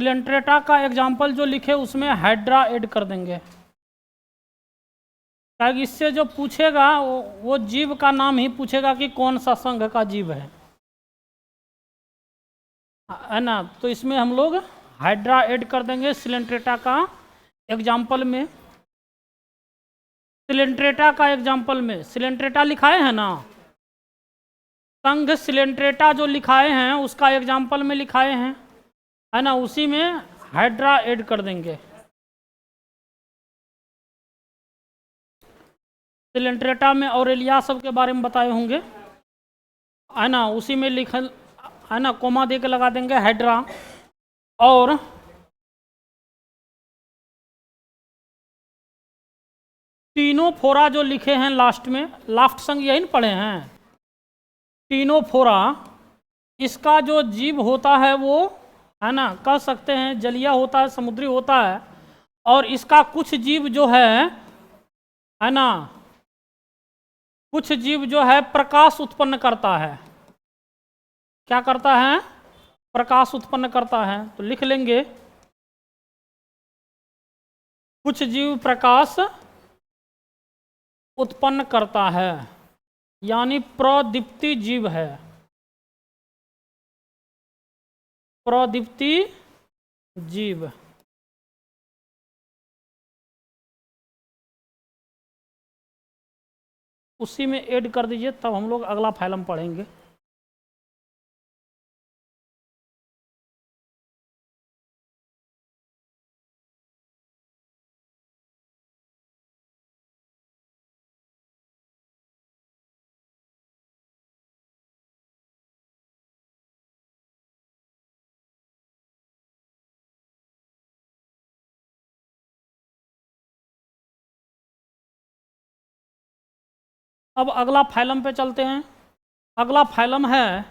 Coelenterata का example जो लिखे उसमें हाइड्रा ऐड कर देंगे, ताकि इससे जो पूछेगा वो जीव का नाम ही पूछेगा कि कौन सा संघ का जीव है ना। तो इसमें हम लोग हाइड्रा ऐड कर देंगे सिलेंट्रेटा का एग्जाम्पल में। सिलेंट्रेटा का एग्जाम्पल में सिलेंट्रेटा लिखाए हैं ना, संघ सिलेंट्रेटा जो लिखाए हैं उसका एग्जाम्पल में लिखाए हैं, है ना, उसी में हाइड्रा ऐड कर देंगे। सिलेंट्रेटा में ऑरेलिया सब के बारे में बताए होंगे, है ना, उसी में लिखल, है ना, कोमा दे के लगा देंगे हाइड्रा। और तीनों फोरा जो लिखे हैं लास्ट में, लास्ट संग यही न पढ़े हैं, तीनों फोरा, इसका जो जीव होता है वो, है ना, कह सकते हैं जलीय होता है, समुद्री होता है। और इसका कुछ जीव जो है ना, कुछ जीव जो है प्रकाश उत्पन्न करता है। क्या करता है? प्रकाश उत्पन्न करता है। तो लिख लेंगे कुछ जीव प्रकाश उत्पन्न करता है, यानी प्रदीप्ति जीव है, प्रदीप्ति जीव। उसी में ऐड कर दीजिए, तब हम लोग अगला फाइलम पढ़ेंगे। अब अगला फाइलम पे चलते हैं। अगला फाइलम है,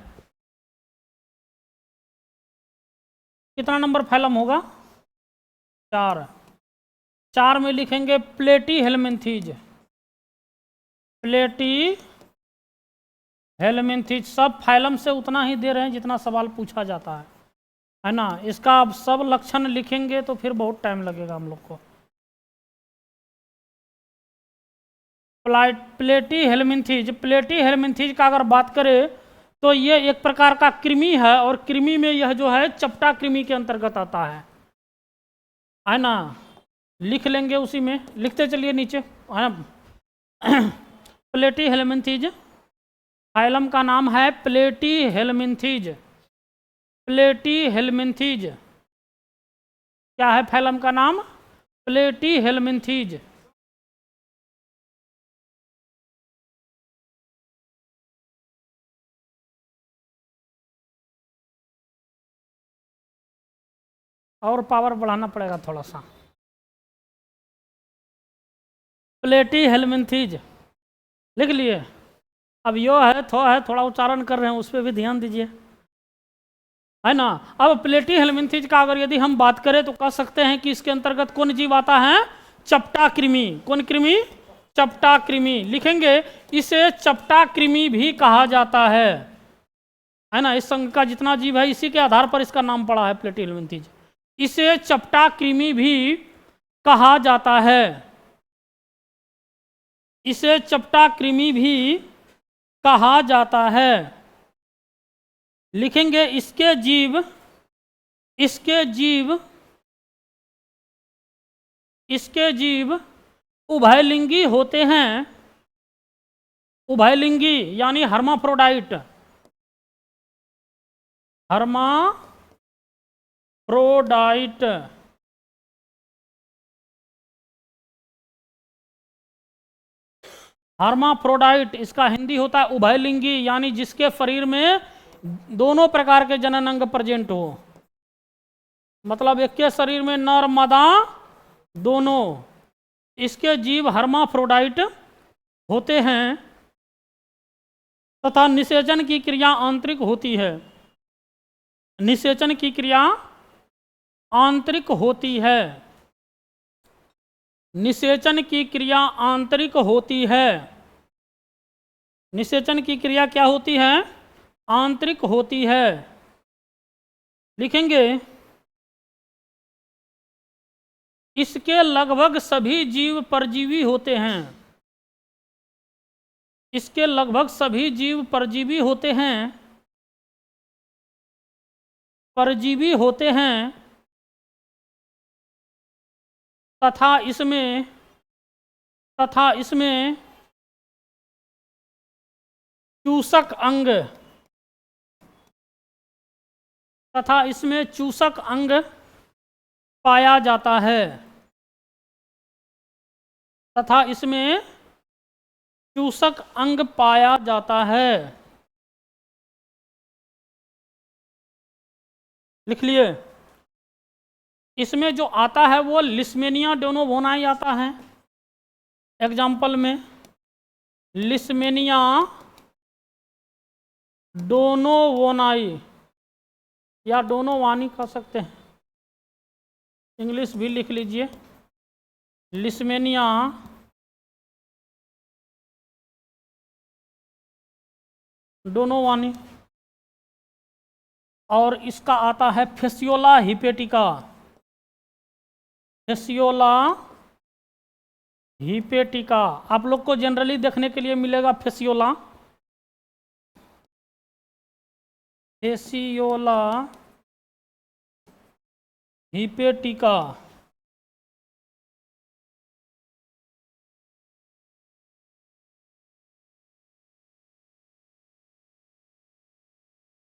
कितना नंबर फाइलम होगा? 4। 4 में लिखेंगे प्लेटी हेलमिन्थीज। प्लेटी हेलमिन्थीज। सब फाइलम से उतना ही दे रहे हैं जितना सवाल पूछा जाता है ना। इसका अब सब लक्षण लिखेंगे तो फिर बहुत टाइम लगेगा हम लोग को। प्लेटी हेलमिन्थीज, प्लेटी हेलमिन्थीज का अगर बात करें तो ये एक प्रकार का कृमि है, और कृमि में यह जो है चपटा कृमि के अंतर्गत आता है ना। लिख लेंगे उसी में, लिखते चलिए नीचे, है ना। प्लेटी हेलमिन्थीज, फाइलम का नाम है प्लेटी हेलमिन्थीज। प्लेटी हेलमिन्थीज क्या है? फाइलम का नाम प्लेटी हेलमिन्थीज। और पावर बढ़ाना पड़ेगा थोड़ा सा। प्लेटी हेलमिन्थीज लिख लिए। अब यो है थोड़ा उच्चारण कर रहे हैं, उस पर भी ध्यान दीजिए, है ना। अब प्लेटी हेलमिन्थीज का अगर यदि हम बात करें तो कह सकते हैं कि इसके अंतर्गत कौन जीव आता है? चपटा कृमि। कौन कृमि? चपटा कृमि। लिखेंगे इसे चपटा कृमि भी कहा जाता है ना। इस संघ का जितना जीव है इसी के आधार पर इसका नाम पड़ा है प्लेटी हेलमिन्थीज। इसे चपटा कृमि भी कहा जाता है। इसे चपटा कृमि भी कहा जाता है। लिखेंगे इसके जीव उभयलिंगी होते हैं। उभयलिंगी यानी हर्माफ्रोडाइट। हर्माफ्रोडाइट। हर्माफ्रोडाइट इसका हिंदी होता है उभयलिंगी, यानी जिसके शरीर में दोनों प्रकार के जनन अंग प्रेजेंट हो। मतलब एक के शरीर में नर मादा दोनों। इसके जीव हर्माफ्रोडाइट होते हैं तथा निषेचन की क्रिया आंतरिक होती है। निषेचन की क्रिया आंतरिक होती है। निषेचन की क्रिया आंतरिक होती है। निषेचन की क्रिया क्या होती है? आंतरिक होती है। लिखेंगे इसके लगभग सभी जीव परजीवी होते हैं। इसके लगभग सभी जीव परजीवी होते हैं, परजीवी होते हैं तथा इसमें चूसक अंग पाया जाता है। तथा इसमें चूसक अंग पाया जाता है। लिख लिए। इसमें जो आता है वो लिस्मेनिया डोनोवोनाई आता है। एग्जाम्पल में लिस्मेनिया डोनोवोनाई या डोनोवानी कह सकते हैं, इंग्लिश भी लिख लीजिए, लिस्मेनिया डोनोवानी। और इसका आता है फेसियोला हिपेटिका। फेसियोला हिपेटिका आप लोग को जनरली देखने के लिए मिलेगा फेसियोला हिपेटिका।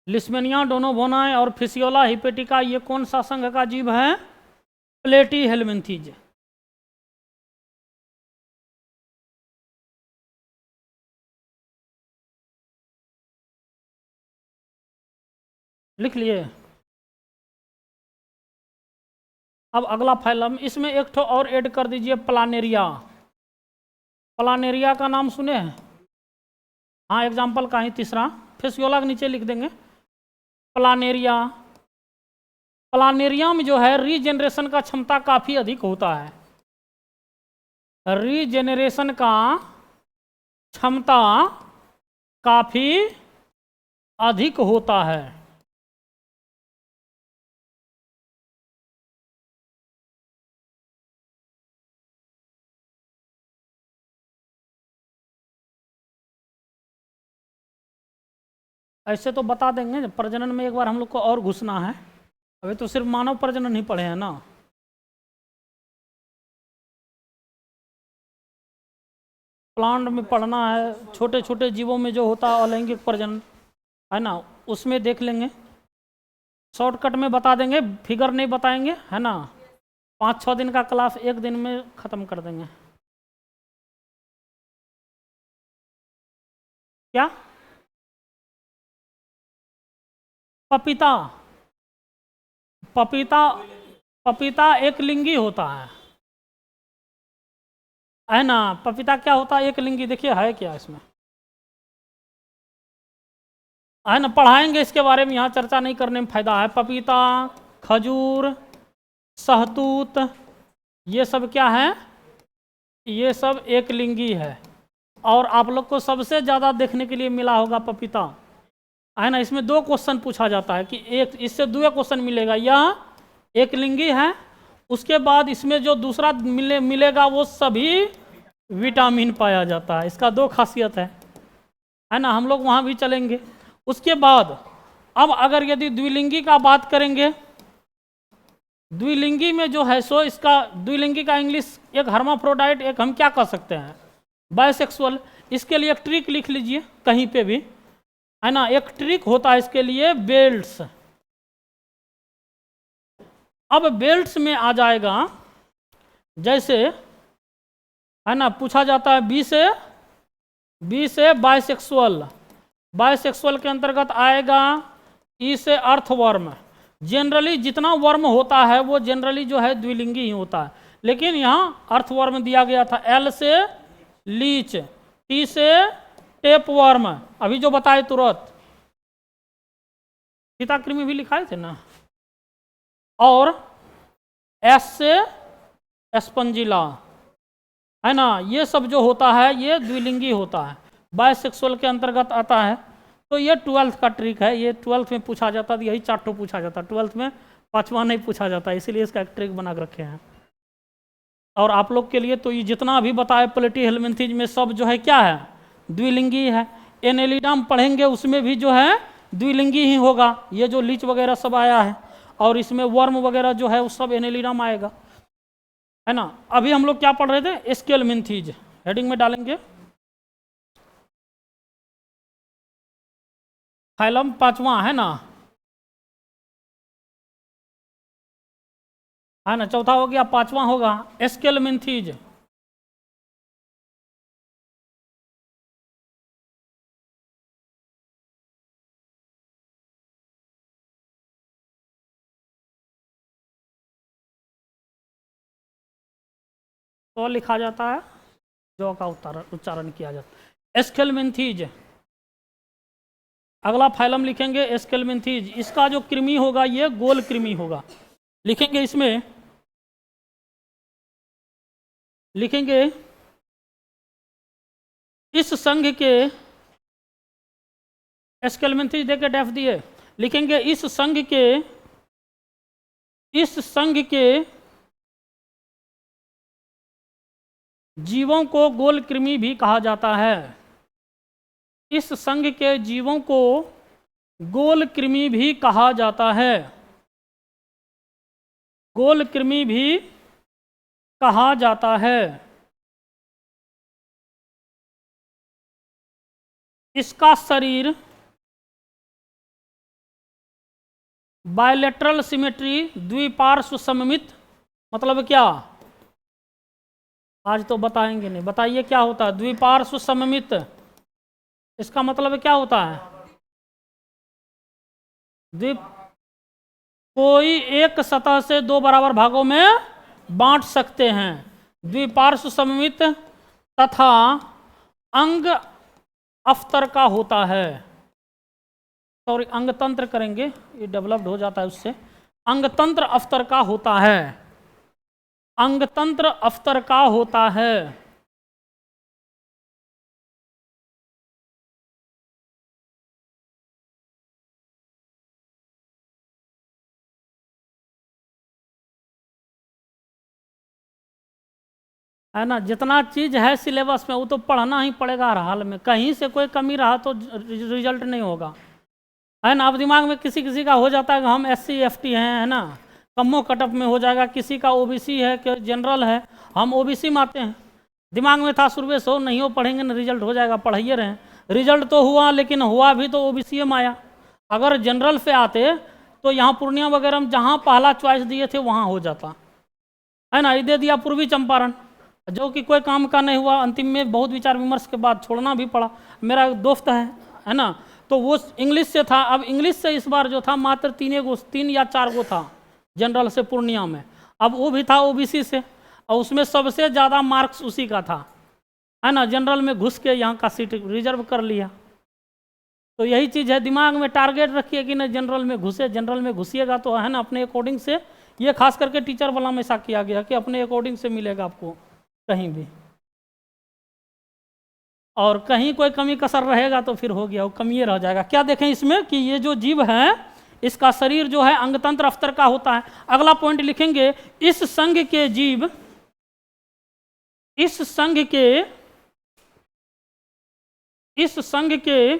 लिस्मेनिया डोनोवोनाई और फेसियोला हिपेटिका ये कौन सा संघ का जीव है? प्लेटीहेल्मिन्थीज। लिख लिए। अब अगला फाइलम, इसमें एक ठो और ऐड कर दीजिए, प्लानेरिया। प्लानेरिया का नाम सुने हैं? हाँ, एग्जाम्पल का ही तीसरा, फेसियोला के नीचे लिख देंगे प्लानेरिया। प्लानेरिया में जो है रीजेनरेशन का क्षमता काफ़ी अधिक होता है। रीजेनरेशन का क्षमता काफ़ी अधिक होता है। ऐसे तो बता देंगे, प्रजनन में एक बार हम लोग को और घुसना है। अभी तो सिर्फ मानव प्रजनन ही पढ़े हैं ना। प्लांट में पढ़ना है, छोटे छोटे जीवों में जो होता है अलैंगिक प्रजनन है ना, उसमें देख लेंगे। शॉर्टकट में बता देंगे, फिगर नहीं बताएंगे है ना। 5-6 दिन का क्लास एक दिन में ख़त्म कर देंगे। क्या? पपीता। पपीता एक लिंगी होता है ना। पपीता क्या होता है? एक लिंगी। देखिए है क्या इसमें, है ना। पढ़ाएंगे इसके बारे में, यहाँ चर्चा नहीं करने में फायदा है। पपीता, खजूर, सहतूत, ये सब क्या है? ये सब एक लिंगी है। और आप लोग को सबसे ज़्यादा देखने के लिए मिला होगा पपीता, है ना। इसमें 2 क्वेश्चन पूछा जाता है कि एक इससे 2 क्वेश्चन मिलेगा, यह एक लिंगी है, उसके बाद इसमें जो दूसरा मिलेगा वो सभी विटामिन पाया जाता है। इसका 2 खासियत है ना। हम लोग वहाँ भी चलेंगे। उसके बाद अब अगर यदि द्विलिंगी का बात करेंगे, द्विलिंगी में जो है सो इसका द्विलिंगी का इंग्लिश एक हर्माफ्रोडाइट, एक हम क्या कह सकते हैं बायसेक्सुअल। इसके लिए एक ट्रिक लिख लीजिए कहीं पे भी, है ना। एक ट्रिक होता है इसके लिए, बेल्ट्स। अब बेल्ट्स में आ जाएगा, जैसे है ना पूछा जाता है बी से बायसेक्सुअल। बायसेक्सुअल के अंतर्गत आएगा ई से अर्थवर्म। जनरली जितना वर्म होता है वो जनरली जो है द्विलिंगी ही होता है, लेकिन यहाँ अर्थवर्म दिया गया था। एल से लीच, टी से टेपवर्म, अभी जो बताए तुरंत, सीताकृमि भी लिखाए थे ना। और एस से एस्पंजिला, है ना। ये सब जो होता है ये द्विलिंगी होता है, बायसेक्सुअल के अंतर्गत आता है। तो ये 12th का ट्रिक है, ये 12th में पूछा जाता है। यही 4 पूछा जाता है 12th में, 5वां नहीं पूछा जाता, इसीलिए इसका एक ट्रिक बना के रखे हैं। और आप लोग के लिए तो ये जितना भी बताए प्लेटी हेलमिंथेज में सब जो है क्या है, द्विलिंगी है। एनेलिडा पढ़ेंगे उसमें भी जो है द्विलिंगी ही होगा, ये जो लीच वगैरह सब आया है, और इसमें वर्म वगैरह जो है वो सब एनेलिडम आएगा, है ना। अभी हम लोग क्या पढ़ रहे थे, एस्केलमिंथेज, हेडिंग में डालेंगे फाइलम 5वां, है ना, है ना, चौथा हो गया, 5वां होगा एस्केलमिंथेज। तो लिखा जाता है, जो का उच्चारण किया जाता है एस्केलमिंथेज। अगला फाइलम लिखेंगे एस्केलमिंथेज। इसका जो कृमि होगा ये गोल कृमि होगा। लिखेंगे इसमें, लिखेंगे इस संघ के, एस्केलमिंथेज देके डेफ दिए, लिखेंगे इस संघ के, इस संघ के जीवों को गोल कृमि भी कहा जाता है। इस संघ के जीवों को गोल कृमि भी कहा जाता है, गोल कृमि भी कहा जाता है। इसका शरीर बायलेटरल सिमेट्री, द्विपार्श्व सममित, मतलब क्या, आज तो बताएंगे नहीं, बताइए क्या होता है द्विपार्श्व सममित, इसका मतलब क्या होता है, द्वीप कोई एक सतह से दो बराबर भागों में बांट सकते हैं, द्विपार्श्व सममित तथा अंग अफ्तर का होता है, सॉरी अंगतंत्र करेंगे, ये डेवलप्ड हो जाता है उससे, अंगतंत्र अफ्तर का होता है, अंगतंत्र अफ्तर का होता है। है ना, जितना चीज है सिलेबस में वो तो पढ़ना ही पड़ेगा हर हाल में, कहीं से कोई कमी रहा तो रिजल्ट नहीं होगा, है ना। अब दिमाग में किसी किसी का हो जाता है कि हम SC FT हैं, है ना, कमो कटअप में हो जाएगा, किसी का OBC है कि जनरल है, हम OBC में आते हैं, दिमाग में था शुरू से हो, नहीं हो पढ़ेंगे ना रिजल्ट हो जाएगा, पढ़ाइए रहें, रिजल्ट तो हुआ लेकिन हुआ भी तो OBC में आया। अगर जनरल से आते तो यहाँ पूर्णिया वगैरह में जहाँ पहला चॉइस दिए थे वहाँ हो जाता, है ना। ये दे दिया पूर्वी चंपारण, जो कि कोई काम का नहीं हुआ, अंतिम में बहुत विचार विमर्श के बाद छोड़ना भी पड़ा। मेरा एक दोस्त है ना, तो वो इंग्लिश से था, अब इंग्लिश से इस बार जो था मात्र 3 या 4 गो था जनरल से पूर्णिया में, अब वो भी था OBC से, और उसमें सबसे ज़्यादा मार्क्स उसी का था, है ना, जनरल में घुस के यहाँ का सीट रिजर्व कर लिया। तो यही चीज़ है, दिमाग में टारगेट रखिए कि ना जनरल में घुसे, जनरल में घुसिएगा तो है ना अपने अकॉर्डिंग से, ये खास करके टीचर वाला में ऐसा किया गया कि अपने अकॉर्डिंग से मिलेगा आपको कहीं भी, और कहीं कोई कमी कसर रहेगा तो फिर हो गया, वो कमी रह जाएगा। क्या देखें इसमें कि ये जो जीव है इसका शरीर जो है अंगतंत्र अफ्तर का होता है। अगला पॉइंट लिखेंगे, इस संघ के जीव, इस संघ के, इस संघ के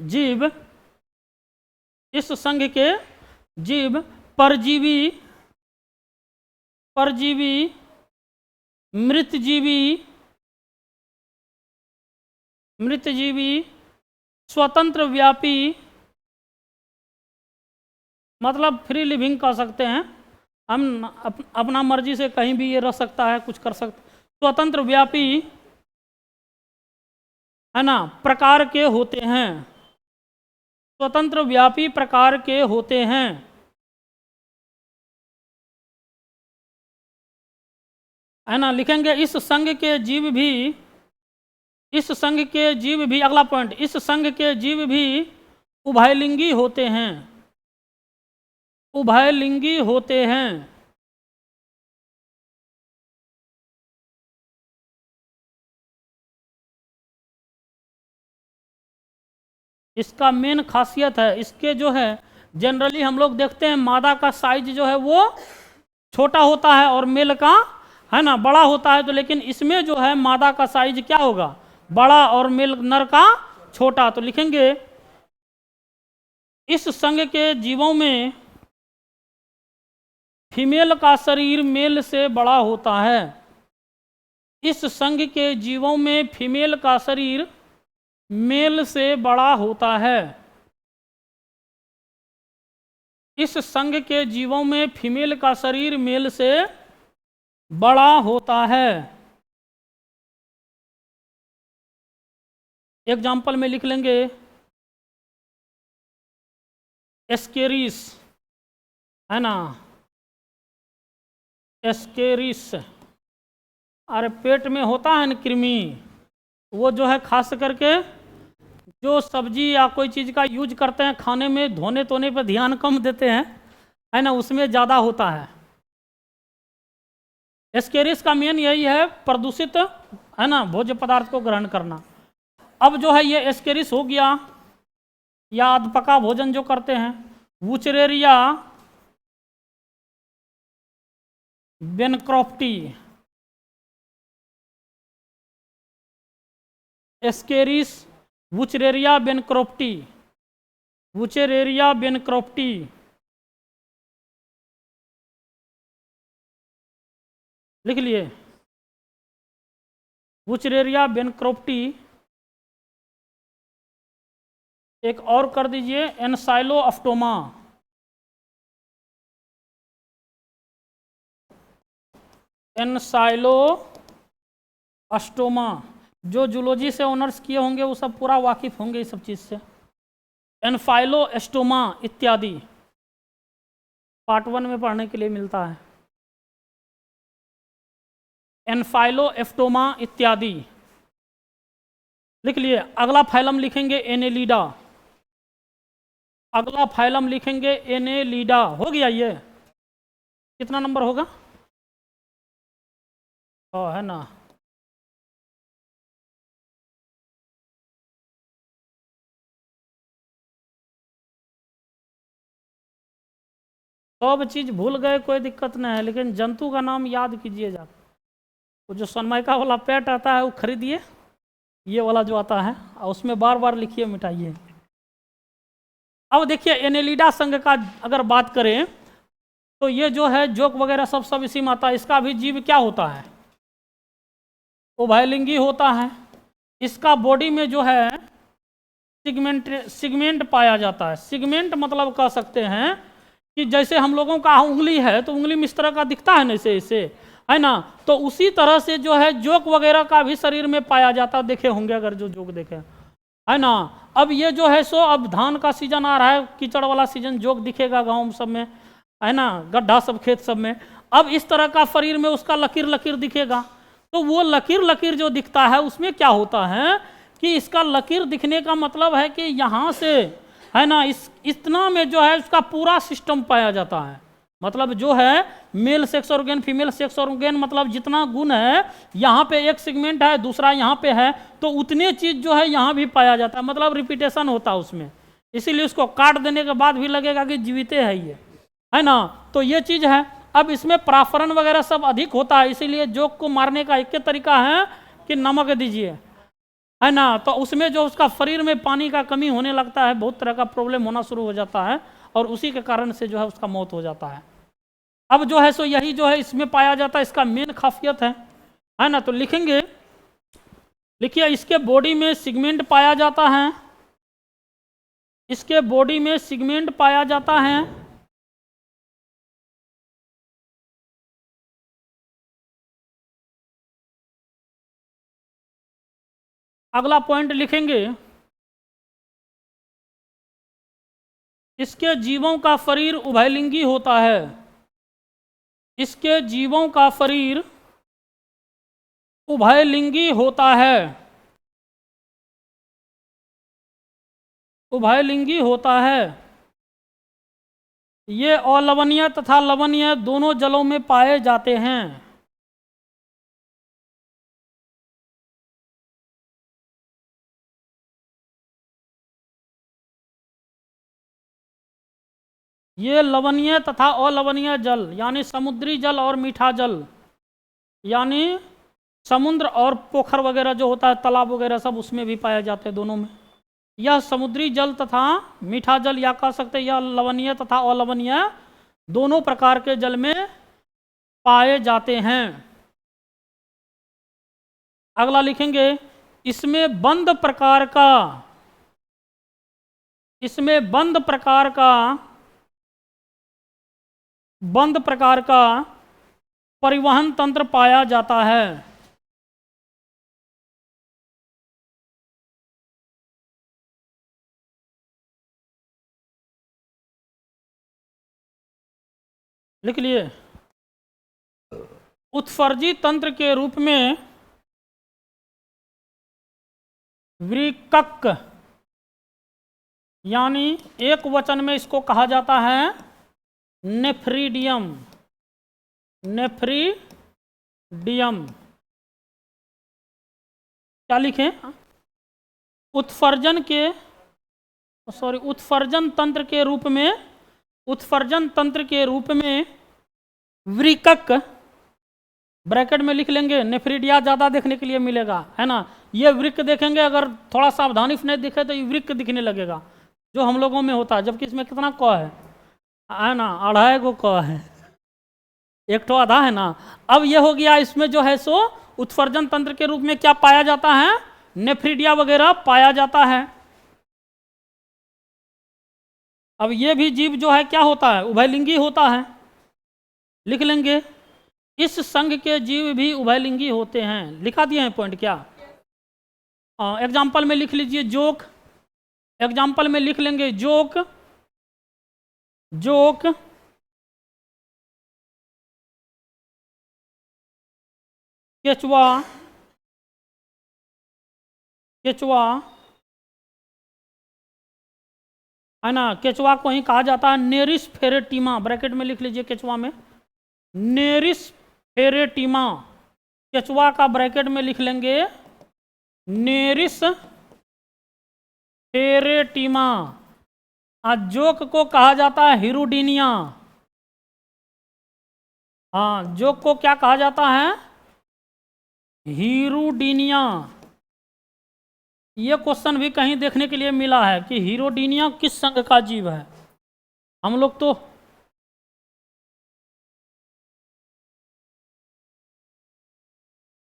जीव, इस संघ के जीव परजीवी, परजीवी, मृतजीवी, मृतजीवी, स्वतंत्र व्यापी, मतलब फ्री लिविंग कह सकते हैं हम, अपना मर्जी से कहीं भी ये रह सकता है, कुछ कर सकता, स्वतंत्र व्यापी, है ना, प्रकार के होते हैं, स्वतंत्र व्यापी प्रकार के होते हैं, है ना। लिखेंगे इस संघ के जीव भी, इस संघ के जीव भी, अगला पॉइंट, इस संघ के जीव भी उभयलिंगी होते हैं, उभयलिंगी होते हैं, इसका मेन खासियत है, इसके जो है जनरली हम लोग देखते हैं मादा का साइज जो है वो छोटा होता है और मेल का है ना, बड़ा होता है। तो लेकिन इसमें जो है मादा का साइज क्या होगा, बड़ा, और मेल नर का छोटा। तो लिखेंगे इस संघ के जीवों में फीमेल का शरीर मेल से बड़ा होता है। इस संघ के जीवों में फीमेल का शरीर मेल से बड़ा होता है। इस संघ के जीवों में फीमेल का शरीर मेल से बड़ा होता है। एग्जाम्पल में लिख लेंगे एस्केरिस, है ना, एस्केरिस। अरे पेट में होता है ना कृमि, वो जो है खास करके जो सब्जी या कोई चीज़ का यूज करते हैं खाने में, धोने धोने पर ध्यान कम देते हैं, है ना, उसमें ज़्यादा होता है। एस्केरिस का मेन यही है, प्रदूषित, है ना, भोज्य पदार्थ को ग्रहण करना। अब जो है ये एस्केरिस हो गया, या अधपका भोजन जो करते हैं। Wuchereria बेनक्रॉफ्टी, Ascaris Wuchereria बेनक्रॉफ्टी, Wuchereria बेनक्रॉफ्टी। लिख लिए, वुचरेरिया बेनक्रॉफ्टी। एक और कर दीजिए, एनसाइलोअफ्टोमा, एनसाइलोअस्टोमा। जो जूलॉजी से ऑनर्स किए होंगे वो सब पूरा वाकिफ होंगे इस सब चीज़ से। एनफाइलोएस्टोमा इत्यादि पार्ट 1 में पढ़ने के लिए मिलता है। एनफाइलोएस्टोमा इत्यादि लिख लिए। अगला फाइलम लिखेंगे एनेलिडा, अगला फाइलम लिखेंगे एनेलिडा। हो गया ये, कितना नंबर होगा, है ना। सब चीज़ भूल गए कोई दिक्कत नहीं है, लेकिन जंतु का नाम याद कीजिए जा। वो जो सनमाइका वाला पैट आता है वो खरीदिए, ये वाला जो आता है, और उसमें बार बार लिखिए, मिटाइए। अब देखिए एनेलिडा संघ का अगर बात करें तो ये जो है जोक वगैरह सब इसी में आता है। इसका भी जीव क्या होता है, उभयलिंगी होता है। इसका बॉडी में जो है सिगमेंट पाया जाता है। सिगमेंट मतलब कह सकते हैं कि जैसे हम लोगों का उंगली है तो उंगली में इस तरह का दिखता है ना, ऐसे, है ना, तो उसी तरह से जो है जोक वगैरह का भी शरीर में पाया जाता, देखे होंगे अगर जो जोक देखे, है ना। अब ये जो है सो अब धान का सीजन आ रहा है, कीचड़ वाला सीजन, जोक दिखेगा गाँव सब में, है ना, गड्ढा सब खेत सब में। अब इस तरह का शरीर में उसका लकीर लकीर दिखेगा। तो वो लकीर लकीर जो दिखता है उसमें क्या होता है कि इसका लकीर दिखने का मतलब है कि यहाँ से, है ना, इतना में जो है उसका पूरा सिस्टम पाया जाता है। मतलब जो है male sex organ, female sex organ, मतलब जितना गुण है, यहाँ पे एक सेगमेंट है, दूसरा यहाँ पे है, तो उतने चीज जो है यहाँ भी पाया जाता है। मतलब रिपीटेशन होता है उसमें, इसीलिए उसको काट देने के बाद भी लगेगा कि जीवित है ये, है ना। तो ये चीज है। अब इसमें प्राफरण वगैरह सब अधिक होता है, इसीलिए जोक को मारने का एक तरीका है कि नमक दीजिए, है ना। तो उसमें जो उसका शरीर में पानी का कमी होने लगता है, बहुत तरह का प्रॉब्लम होना शुरू हो जाता है, और उसी के कारण से जो है उसका मौत हो जाता है। अब जो है सो यही जो है इसमें पाया जाता है, इसका मेन खासियत है ना। तो लिखेंगे, लिखिए, इसके बॉडी में सिगमेंट पाया जाता है, इसके बॉडी में सिगमेंट पाया जाता है। अगला पॉइंट लिखेंगे, इसके जीवों का शरीर उभयलिंगी होता है। इसके जीवों का शरीर उभयलिंगी होता है, उभयलिंगी होता है। ये अलवणीय तथा लवणीय दोनों जलों में पाए जाते हैं। ये लवणीय तथा अलवणीय जल, यानी समुद्री जल और मीठा जल, यानी समुद्र और पोखर वगैरह जो होता है, तालाब वगैरह सब उसमें भी पाए जाते हैं, दोनों में। यह समुद्री जल तथा मीठा जल, या कह सकते हैं यह लवणीय तथा अलवणीय दोनों प्रकार के जल में पाए जाते हैं। अगला लिखेंगे, इसमें बंद प्रकार का परिवहन तंत्र पाया जाता है। लिख लिए। उत्सर्जी तंत्र के रूप में वृक्क, यानी एक वचन में इसको कहा जाता है नेफ्रीडियम। क्या लिखें? उत्सर्जन तंत्र के रूप में वृक्क, ब्रैकेट में लिख लेंगे, नेफ्रीडिया ज़्यादा देखने के लिए मिलेगा, है ना। ये वृक्क देखेंगे, अगर थोड़ा सावधानी से नहीं दिखे तो ये वृक्क दिखने लगेगा, जो हम लोगों में होता है, जबकि इसमें कितना क है ना, 2.5 क है, एक तो आधा है ना। अब ये हो गया, इसमें जो है सो उत्सर्जन तंत्र के रूप में क्या पाया जाता है? नेफ्रीडिया वगैरह पाया जाता है। अब ये भी जीव जो है क्या होता है? उभयलिंगी होता है। लिख लेंगे, इस संघ के जीव भी उभयलिंगी होते हैं। लिखा दिए हैं पॉइंट क्या? एग्जाम्पल में लिख लीजिए, जोक। एग्जाम्पल में लिख लेंगे जोक, केचुआ, है ना। केचुआ को ही कहा जाता है नेरिस फेरेटिमा, ब्रैकेट में लिख लीजिए केचुआ में नेरिस फेरेटिमा। केचुआ का ब्रैकेट में लिख लेंगे नेरिस फेरेटिमा। जोक को कहा जाता है हिरुडीनिया। हाँ, जोक को क्या कहा जाता है? हिरुडीनिया। ये क्वेश्चन भी कहीं देखने के लिए मिला है कि हिरुडीनिया किस संघ का जीव है। हम लोग तो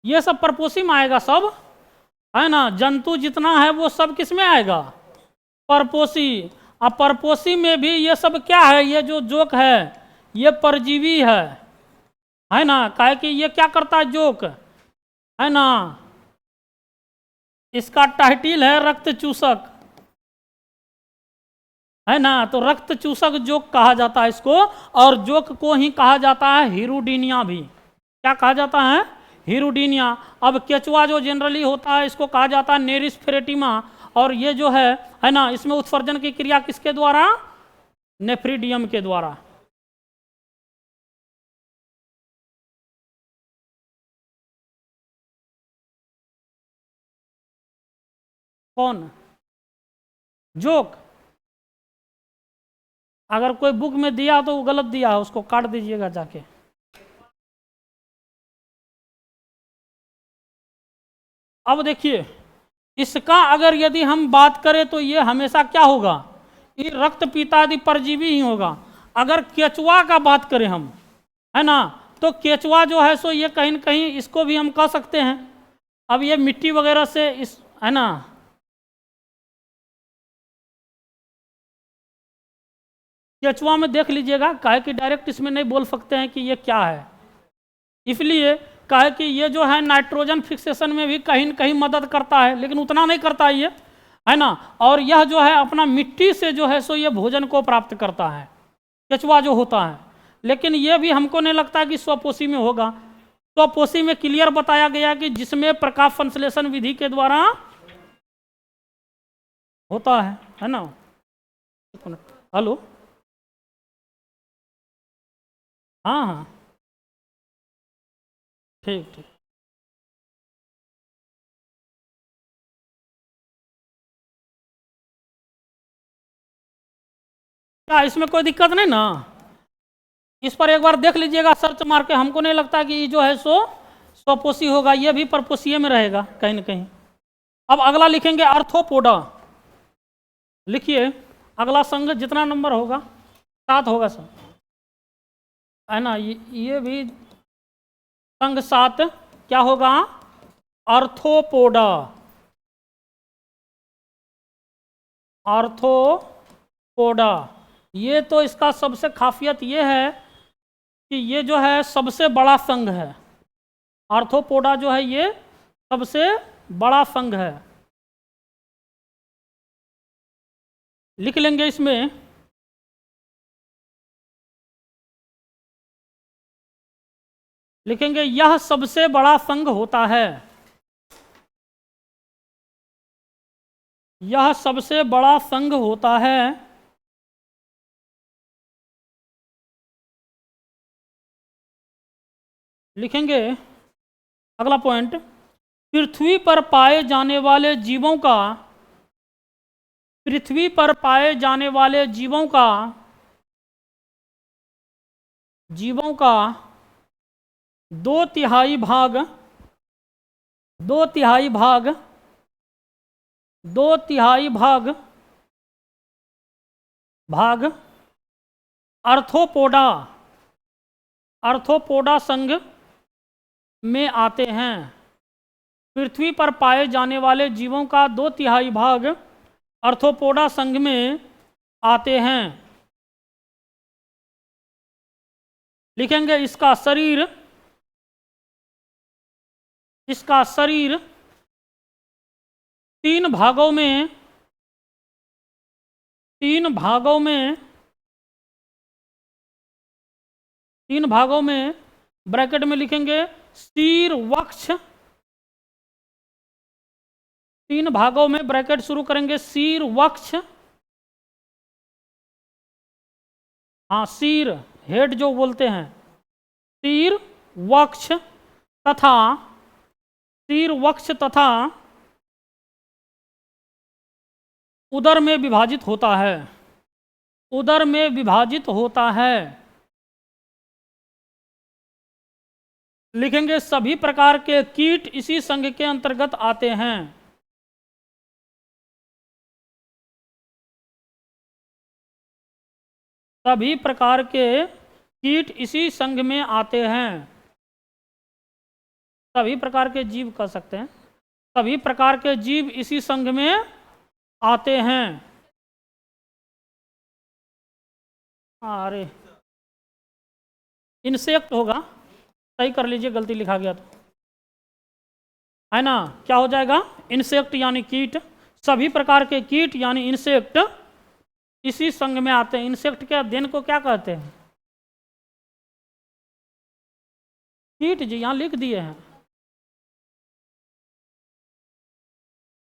ये सब परपोषी में आएगा, सब है ना। जंतु जितना है वो सब किस में आएगा? परपोषी। अब परपोषी में भी ये सब क्या है? ये जो जोक है ये परजीवी है ना। काहे कि ये क्या करता है जोक, है ना। इसका टाइटिल है रक्त चूसक, है ना। तो रक्त चूसक जोक कहा जाता है इसको, और जोक को ही कहा जाता है हिरुडीनिया भी। क्या कहा जाता है? हिरुडीनिया। अब केचुआ जो जनरली होता है इसको कहा जाता है नेरिस फेरेटिमा, और ये जो है ना, इसमें उत्सर्जन की क्रिया किसके द्वारा? नेफ्रीडियम के द्वारा। कौन? जोक। अगर कोई बुक में दिया तो वो गलत दिया है, उसको काट दीजिएगा जाके। अब देखिए, इसका अगर यदि हम बात करें तो ये हमेशा क्या होगा? ये रक्त पीता यदि परजीवी ही होगा। अगर केचुआ का बात करें हम, है ना, तो केचुआ जो है सो ये कहीं न कहीं इसको भी हम कह सकते हैं। अब ये मिट्टी वगैरह से इस, है ना, केचुआ में देख लीजिएगा, काहे कि डायरेक्ट इसमें नहीं बोल सकते हैं कि ये क्या है, इसलिए काहे कि ये जो है नाइट्रोजन फिक्सेशन में भी कहीं न कहीं मदद करता है, लेकिन उतना नहीं करता है ये, है ना। और यह जो है अपना मिट्टी से जो है सो ये भोजन को प्राप्त करता है, केचुआ जो होता है। लेकिन ये भी हमको नहीं लगता कि स्वपोषी में होगा। स्वपोषी में क्लियर बताया गया कि जिसमें प्रकाश संश्लेषण विधि के द्वारा होता है ना। हेलो, हाँ हाँ, ठीक ठीक। क्या इसमें कोई दिक्कत नहीं ना? इस पर एक बार देख लीजिएगा सर्च मार के। हमको नहीं लगता कि जो है सो स्वपोषी होगा, ये भी परपोषीय में रहेगा कहीं ना कहीं। अब अगला लिखेंगे आर्थ्रोपोडा। लिखिए अगला संघ जितना नंबर होगा 7 होगा सर, है ना। ये भी संघ 7 क्या होगा? आर्थ्रोपोडा। आर्थ्रोपोडा, ये तो इसका सबसे खासियत ये है कि ये जो है सबसे बड़ा संघ है। आर्थ्रोपोडा जो है ये सबसे बड़ा संघ है। लिख लेंगे इसमें लिखेंगे यह सबसे बड़ा संघ होता है। यह सबसे बड़ा संघ होता है। लिखेंगे अगला पॉइंट, पृथ्वी पर पाए जाने वाले जीवों का, पृथ्वी पर पाए जाने वाले जीवों का 2/3 भाग 2/3 भाग 2/3 भाग आर्थ्रोपोडा संघ में आते हैं। पृथ्वी पर पाए जाने वाले जीवों का 2/3 भाग आर्थ्रोपोडा संघ में आते हैं। लिखेंगे इसका शरीर 3 भागों में ब्रैकेट में लिखेंगे शीर वक्ष। 3 भागों में ब्रैकेट शुरू करेंगे शीर वक्ष, हाँ शीर हेड जो बोलते हैं, शीर वक्ष तथा उदर में विभाजित होता है। उदर में विभाजित होता है। लिखेंगे सभी प्रकार के कीट इसी संघ के अंतर्गत आते हैं। सभी प्रकार के कीट इसी संघ में आते हैं। सभी प्रकार के जीव कह सकते हैं, सभी प्रकार के जीव इसी संघ में आते हैं। अरे इंसेक्ट होगा, सही कर लीजिए, गलती लिखा गया तो, है ना। क्या हो जाएगा? इंसेक्ट यानी कीट। सभी प्रकार के कीट यानी इंसेक्ट इसी संघ में आते हैं। इंसेक्ट के अध्ययन को क्या कहते हैं? कीट जी, यहां लिख दिए हैं,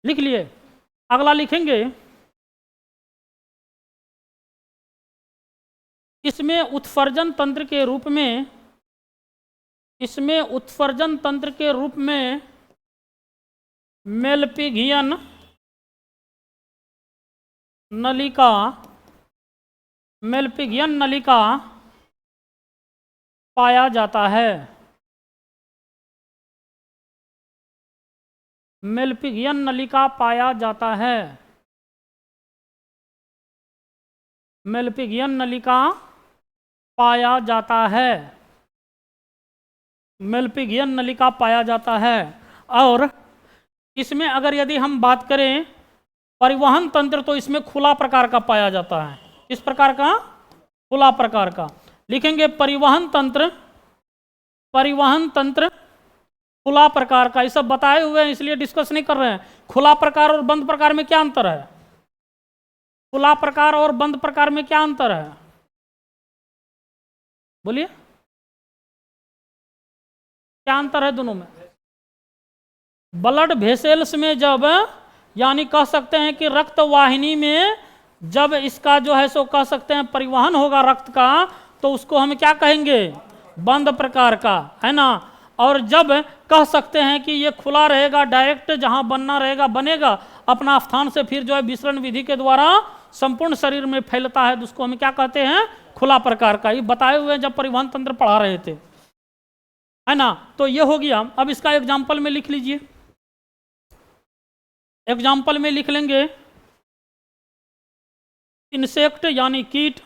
लिख लिए। अगला लिखेंगे इसमें उत्सर्जन तंत्र के रूप में मेलपिगियन नलिका पाया जाता है। मेलपिगियन नलिका पाया जाता है। मेलपिगियन नलिका पाया जाता है। मेलपिगियन नलिका पाया जाता है। और इसमें अगर यदि हम बात करें परिवहन तंत्र, तो इसमें खुला प्रकार का पाया जाता है। किस प्रकार का? खुला प्रकार का। लिखेंगे परिवहन तंत्र खुला प्रकार का। ये सब बताए हुए हैं, इसलिए डिस्कस नहीं कर रहे हैं। खुला प्रकार और बंद प्रकार में क्या अंतर है? खुला प्रकार और बंद प्रकार में क्या अंतर है? बोलिए, क्या अंतर है दोनों में? ब्लड वेसल्स में जब, यानी कह सकते हैं कि रक्त वाहिनी में जब इसका जो है सो कह सकते हैं परिवहन होगा रक्त का, तो उसको हम क्या कहेंगे? बंद प्रकार का, है ना। और जब कह सकते हैं कि ये खुला रहेगा, डायरेक्ट जहां बनना रहेगा बनेगा, अपना स्थान से फिर जो है विसरण विधि के द्वारा संपूर्ण शरीर में फैलता है, तो उसको हम क्या कहते हैं? खुला प्रकार का। ये बताए हुए जब परिवहन तंत्र पढ़ा रहे थे, है ना। तो ये हो गया। अब इसका एग्जाम्पल में लिख लीजिए। एग्जाम्पल में लिख लेंगे इंसेक्ट यानी कीट,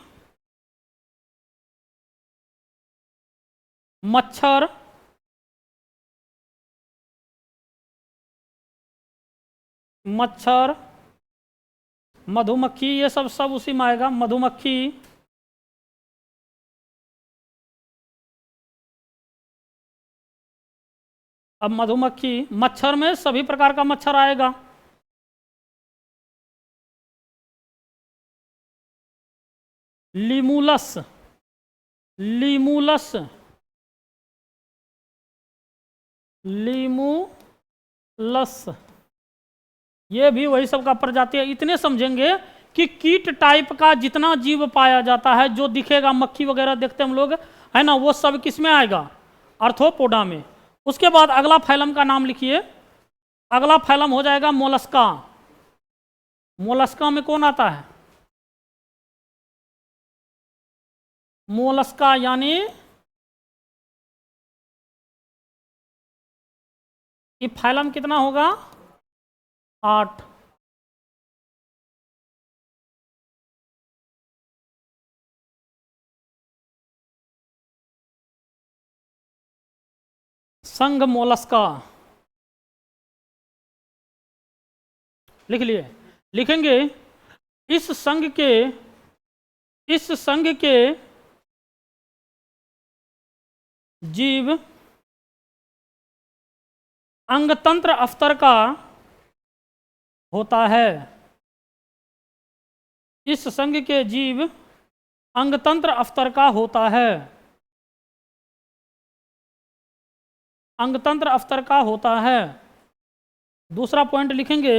मच्छर, मच्छर, मधुमक्खी, ये सब सब उसी में आएगा। मधुमक्खी, अब मधुमक्खी, मच्छर में सभी प्रकार का मच्छर आएगा। लीमूलस, लीमूलस, लीमूलस, ये भी वही सब का प्रजाति है। इतने समझेंगे कि कीट टाइप का जितना जीव पाया जाता है, जो दिखेगा, मक्खी वगैरह देखते हम लोग, है ना, वो सब किस में आएगा? आर्थ्रोपोडा में। उसके बाद अगला फाइलम का नाम लिखिए। अगला फाइलम हो जाएगा मोलस्का। मोलस्का में कौन आता है? मोलस्का यानी ये फाइलम कितना होगा? 8। संघ मोलस्का लिख लिए। लिखेंगे इस संघ के जीव अंगतंत्र अफ्तर का होता है। इस संघ के जीव अंगतंत्र अफ्तर का होता है। अंगतंत्र अफ्तर का होता है। दूसरा पॉइंट लिखेंगे,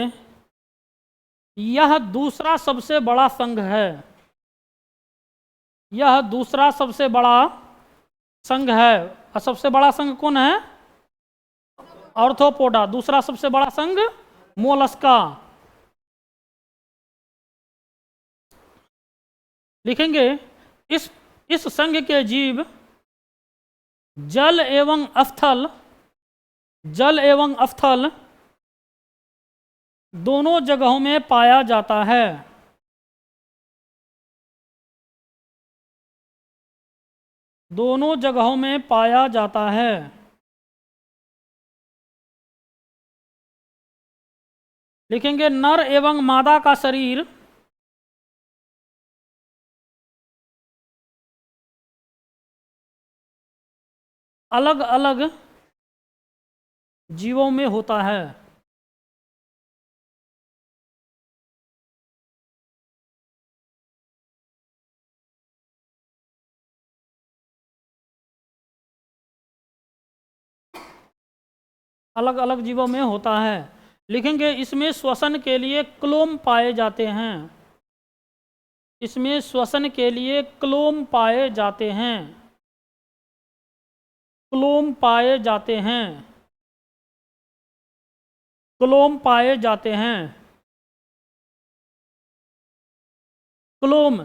यह दूसरा सबसे बड़ा संघ है। यह दूसरा सबसे बड़ा संघ है। और सबसे बड़ा संघ कौन है? आर्थ्रोपोडा। दूसरा सबसे बड़ा संघ मोलस्का। लिखेंगे इस संघ के जीव जल एवं अस्थल दोनों जगहों में पाया जाता है। दोनों जगहों में पाया जाता है। लिखेंगे नर एवं मादा का शरीर अलग अलग जीवों में होता है। अलग अलग जीवों में होता है। लिखेंगे इसमें श्वसन के लिए क्लोम पाए जाते हैं। इसमें श्वसन के लिए क्लोम पाए जाते हैं। क्लोम पाए जाते हैं। क्लोम पाए जाते हैं। क्लोम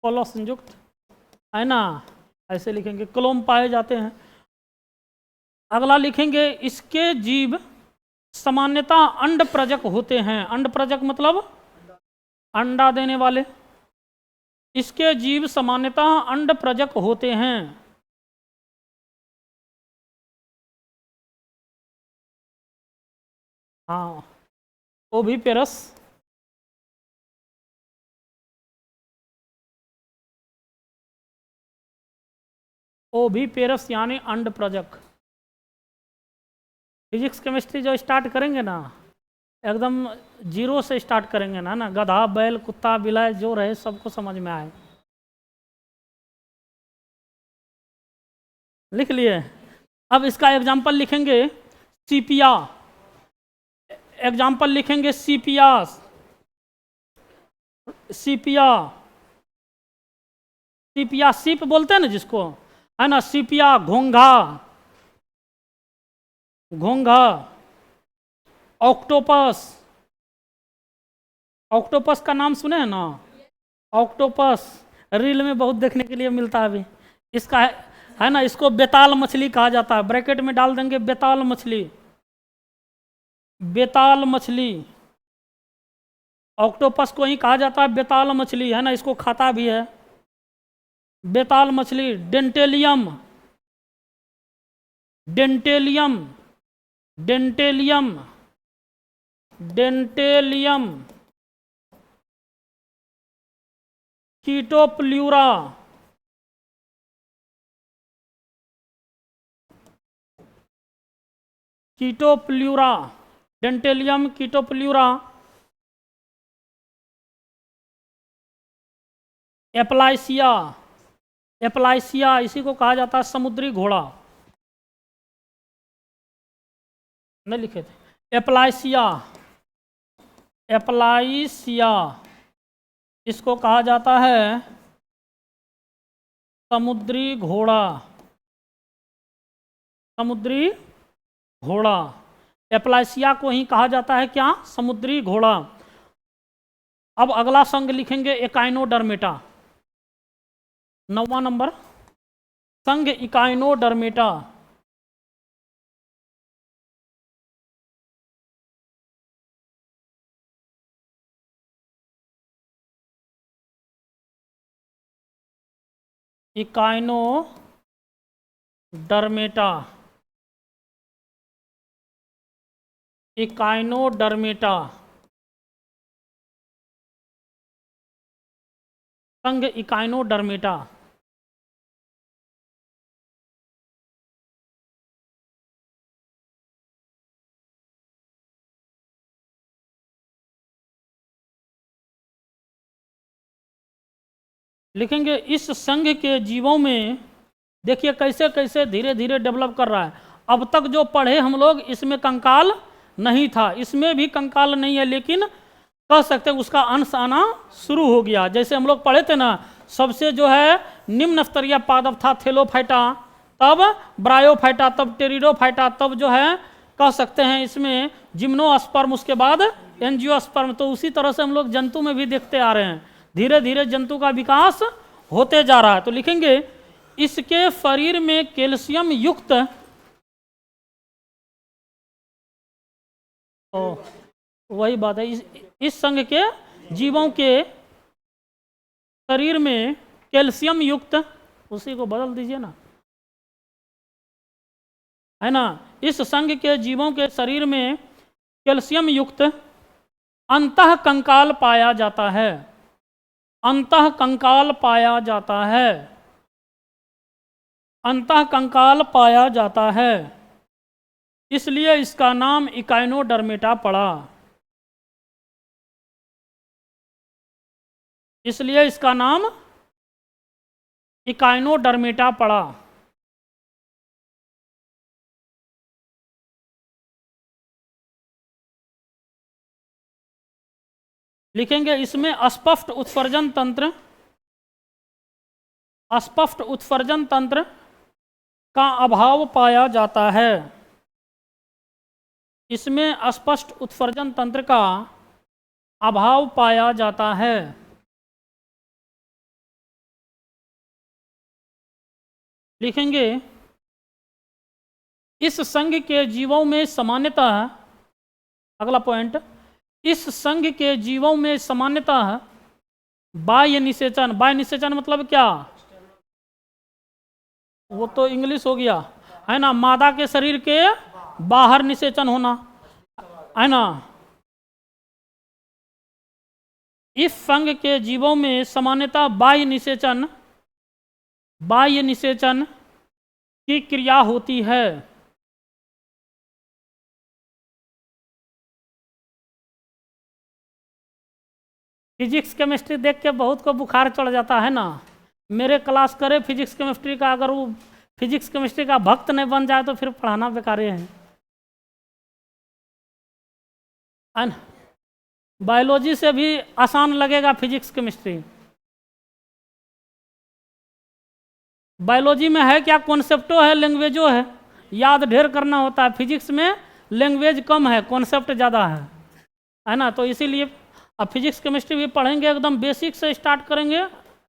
कोलो संयुक्त, है ना, ऐसे लिखेंगे। क्लोम पाए जाते हैं। अगला लिखेंगे इसके जीव सामान्यतः अंड प्रजक होते हैं। अंड प्रजक मतलब अंडा देने वाले। इसके जीव सामान्यतः अंड प्रजक होते हैं। हाँ, ओविपेरस। ओविपेरस यानी अंड प्रजक। फिजिक्स केमिस्ट्री जो स्टार्ट करेंगे ना, एकदम जीरो से स्टार्ट करेंगे ना गधा बैल कुत्ता बिलाई जो रहे सबको समझ में आए। लिख लिए। अब इसका एग्जाम्पल लिखेंगे सीपिया। एग्जाम्पल लिखेंगे सीपिया। सीपिया, सीपिया सीप बोलते हैं ना जिसको, है ना। सीपिया, घोंघा, घोंघा, ऑक्टोपस। ऑक्टोपस का नाम सुने हैं ना? ऑक्टोपस रील में बहुत देखने के लिए मिलता है अभी। इसका है ना, इसको बेताल मछली कहा जाता है, ब्रैकेट में डाल देंगे बेताल मछली, बेताल मछली। ऑक्टोपस को ही कहा जाता है बेताल मछली, है ना, इसको खाता भी है बेताल मछली। Dentalium, Dentalium, Dentalium, Dentalium. Chaetopleura, Chaetopleura, Dentalium, Chaetopleura. Aplysia, Aplysia, इसी को कहा जाता है समुद्री घोड़ा, नहीं लिखे थे, एप्लाइसिया, एप्लाइसिया, इसको कहा जाता है समुद्री घोड़ा, समुद्री घोड़ा। एप्लाइसिया को ही कहा जाता है क्या, समुद्री घोड़ा। अब अगला संघ लिखेंगे इकाइनोडर्मेटा, 9वां नंबर, संघ इकाइनोडर्मेटा। इकाइनोडर्मेटा, इकाइनोडर्मेटा, संघ इकाइनोडर्मेटा। लिखेंगे इस संघ के जीवों में, देखिए कैसे कैसे धीरे धीरे डेवलप कर रहा है। अब तक जो पढ़े हम लोग, इसमें कंकाल नहीं था, इसमें भी कंकाल नहीं है, लेकिन कह सकते हैं उसका अंश आना शुरू हो गया। जैसे हम लोग पढ़े थे ना, सबसे जो है निम्न स्तरीय पादप था थेलोफाइटा, तब ब्रायोफाइटा, तब टेरिडोफाइटा, तब जो है कह सकते हैं इसमें जिम्नोस्पर्म, उसके बाद एंजियोस्पर्म। तो उसी तरह से हम लोग जंतु में भी देखते आ रहे हैं, धीरे धीरे जंतु का विकास होते जा रहा है। तो लिखेंगे इसके शरीर में कैल्शियम युक्त, वही बात है, इस संघ के जीवों के शरीर में कैल्शियम युक्त, उसी को बदल दीजिए ना, है ना, इस संघ के जीवों के शरीर में कैल्शियम युक्त अंतः कंकाल पाया जाता है, अंतः कंकाल पाया जाता है, अंतः कंकाल पाया जाता है, इसलिए इसका नाम इकाइनोडर्मेटा पड़ा, इसलिए इसका नाम इकाइनोडर्मेटा पड़ा। लिखेंगे इसमें अस्पष्ट उत्सर्जन तंत्र, अस्पष्ट उत्सर्जन तंत्र का अभाव पाया जाता है, इसमें अस्पष्ट उत्सर्जन तंत्र का अभाव पाया जाता है। लिखेंगे इस संघ के जीवों में सामान्यतः, अगला पॉइंट, इस संघ के जीवों में सामान्यतः बाह्य निषेचन, बाह्य निषेचन मतलब क्या, वो तो इंग्लिश हो गया, है ना, मादा के शरीर के बाहर निषेचन होना, है ना। इस संघ के जीवों में सामान्यतः बाह्य निषेचन, बाह्य निषेचन की क्रिया होती है। फिजिक्स केमिस्ट्री देख के बहुत को बुखार चढ़ जाता है ना, मेरे क्लास करे फिजिक्स केमिस्ट्री का, अगर वो फिजिक्स केमिस्ट्री का भक्त नहीं बन जाए तो फिर पढ़ाना बेकार है। बायोलॉजी से भी आसान लगेगा फिजिक्स केमिस्ट्री। बायोलॉजी में है क्या, कॉन्सेप्टो है, लैंग्वेजो है, याद ढेर करना होता है। फिजिक्स में लैंग्वेज कम है, कॉन्सेप्ट ज़्यादा है ना। तो इसीलिए अब फिजिक्स केमिस्ट्री भी पढ़ेंगे, एकदम बेसिक से स्टार्ट करेंगे,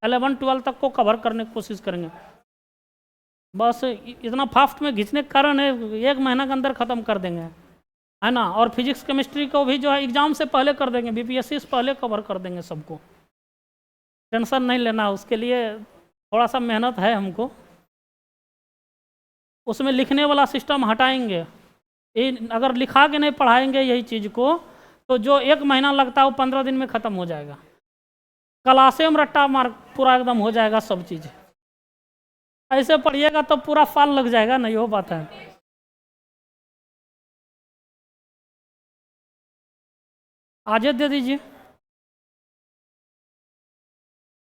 11-12 तक को कवर करने की कोशिश करेंगे। बस इतना फास्ट में खींचने के कारण है 1 महीना के अंदर ख़त्म कर देंगे, है ना। और फिजिक्स केमिस्ट्री को भी जो है एग्ज़ाम से पहले कर देंगे, बीपीएससी से पहले कवर कर देंगे सबको, टेंशन नहीं लेना। उसके लिए थोड़ा सा मेहनत है हमको। उसमें लिखने वाला सिस्टम हटाएंगे, अगर लिखा के नहीं पढ़ाएंगे यही चीज़ को, तो जो 1 महीना लगता है वो 15 दिन में ख़त्म हो जाएगा। क्लासे में रट्टा मार पूरा एकदम हो जाएगा सब चीज़। ऐसे पढ़िएगा तो पूरा साल लग जाएगा, नहीं हो पाता है। आज दे दीजिए।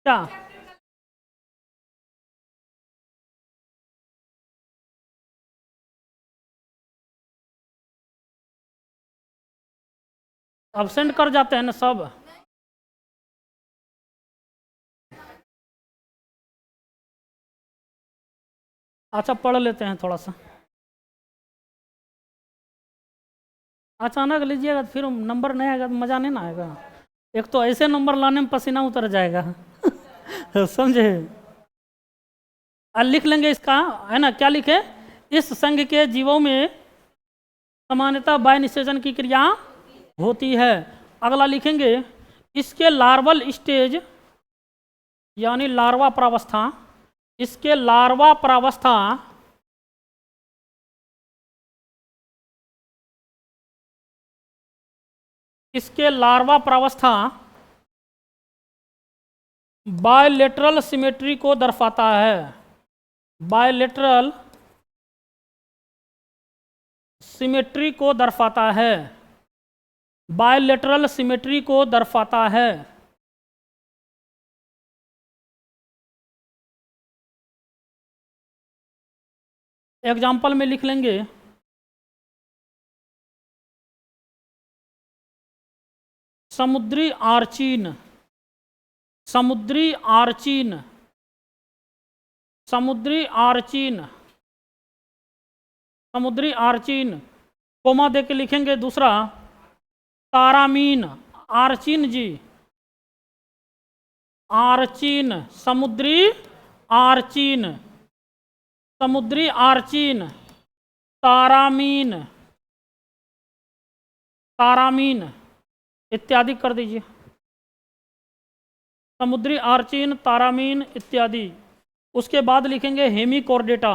क्या अब्सेंट कर जाते हैं ना सब? अच्छा पढ़ लेते हैं थोड़ा सा। अचानक लीजिएगा तो फिर नंबर नहीं आएगा तो मज़ा नहीं ना आएगा। एक तो ऐसे नंबर लाने में पसीना उतर जाएगा समझे। लिख लेंगे इसका, है ना। क्या लिखे? इस संघ के जीवों में सामान्यतः बाह्य निषेचन की क्रिया होती है। अगला लिखेंगे, इसके लार्वल स्टेज यानी लार्वा प्रावस्था, इसके लार्वा प्रावस्था इसके लार्वा प्रावस्था बायलेटरल सिमेट्री को दर्शाता है। बायलेटरल सिमेट्री को दर्शाता है। बायलेटरल सिमेट्री को दर्शाता है। एग्जाम्पल में लिख लेंगे, समुद्री आर्चीन, समुद्री आर्चीन, समुद्री आर्चीन, समुद्री आर्चीन, कोमा दे के लिखेंगे दूसरा, तारामीन। आर्चीन जी, आर्चीन, समुद्री आर्चीन, समुद्री आर्चीन, तारामीन, तारामीन इत्यादि कर दीजिए। समुद्री आर्चीन, तारामीन इत्यादि। उसके बाद लिखेंगे हेमिकोर्डेटा।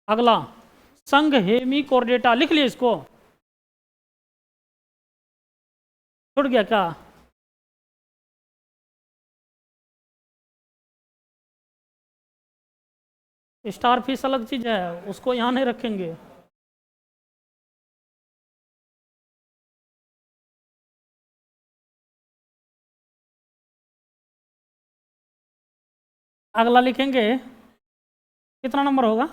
अगला संघ हेमिकोर्डेटा, लिख लिए इसको? छूट गया क्या? स्टार फिश अलग चीज है, उसको यहाँ नहीं रखेंगे। अगला लिखेंगे, कितना नंबर होगा?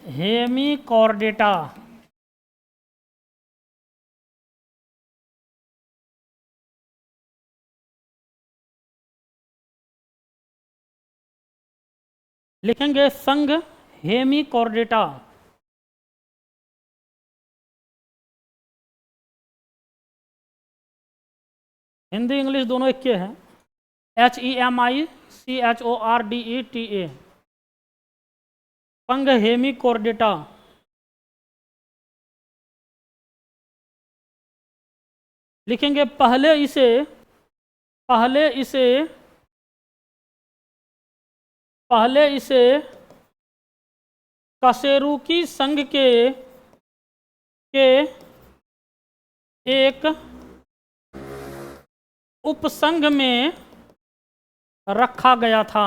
हेमिकोर्डेटा। लिखेंगे संघ हेमिकोर्डेटा। हिंदी इंग्लिश दोनों एक के हैं। HEMICHORDETA, संघ हेमिकोर्डेटा। लिखेंगे पहले इसे कशेरुकी संघ के एक उपसंघ में रखा गया था।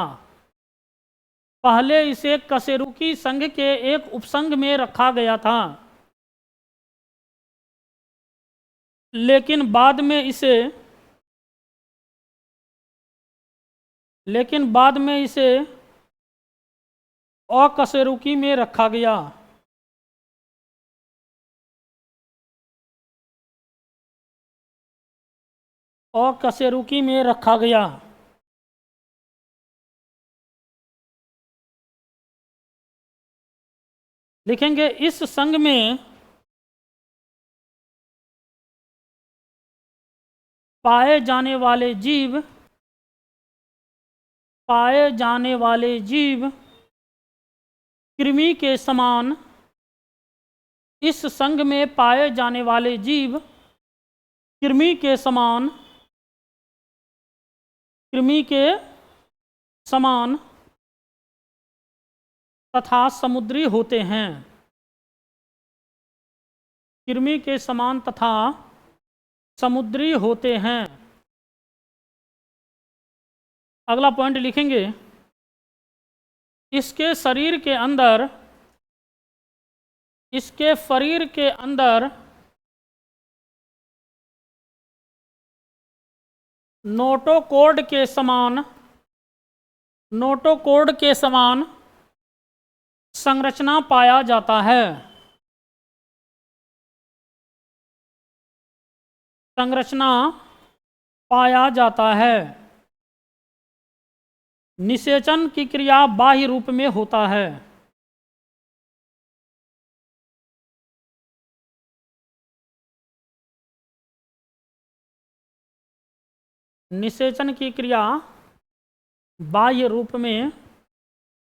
पहले इसे कशेरुकी संघ के एक उपसंघ में रखा गया था, लेकिन बाद में इसे अकशेरुकी में रखा गया। अकशेरुकी में रखा गया। लिखेंगे इस संघ में पाए जाने वाले जीव कृमि के समान, इस संघ में पाए जाने वाले जीव कृमि के समान तथा समुद्री होते हैं। कृमि के समान तथा समुद्री होते हैं। अगला पॉइंट लिखेंगे, इसके शरीर के अंदर नोटोकोड के समान संरचना पाया जाता है। निषेचन की क्रिया बाह्य रूप में होता है। निषेचन की क्रिया बाह्य रूप में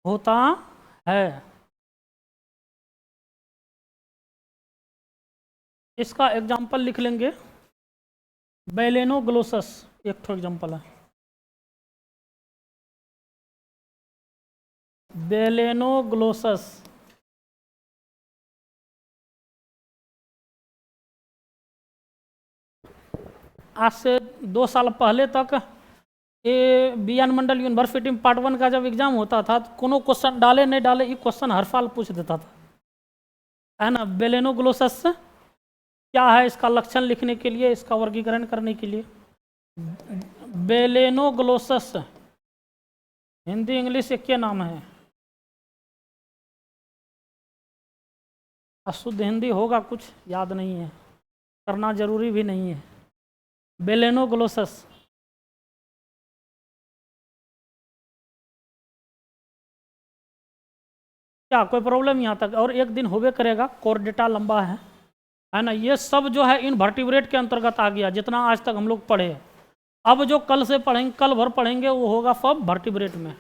होता है। इसका एग्जाम्पल लिख लेंगे, बेलेनोग्लोसस एक ठो एग्जाम्पल है। बेलेनोग्लोसस आज से 2 साल पहले तक ये बियान मंडल यूनिवर्सिटी में पार्ट 1 का जब एग्जाम होता था तो कोनो क्वेश्चन डाले नहीं डाले, ये क्वेश्चन हर साल पूछ देता था, है ना। बेलेनोग्लोसस क्या है, इसका लक्षण लिखने के लिए, इसका वर्गीकरण करने के लिए। बेलेनोग्लोसस हिंदी इंग्लिश एक के नाम है, अशुद्ध हिंदी होगा, कुछ याद नहीं है, करना जरूरी भी नहीं है। बेलेनोग्लोसस क्या कोई प्रॉब्लम यहाँ तक? और एक दिन होबे करेगा, कोर्डेटा लंबा है ना। ये सब जो है इनवर्टिब्रेट के अंतर्गत आ गया, जितना आज तक हम लोग पढ़े। अब जो कल से पढ़ेंगे, कल भर पढ़ेंगे, वो होगा सब वर्टिब्रेट में।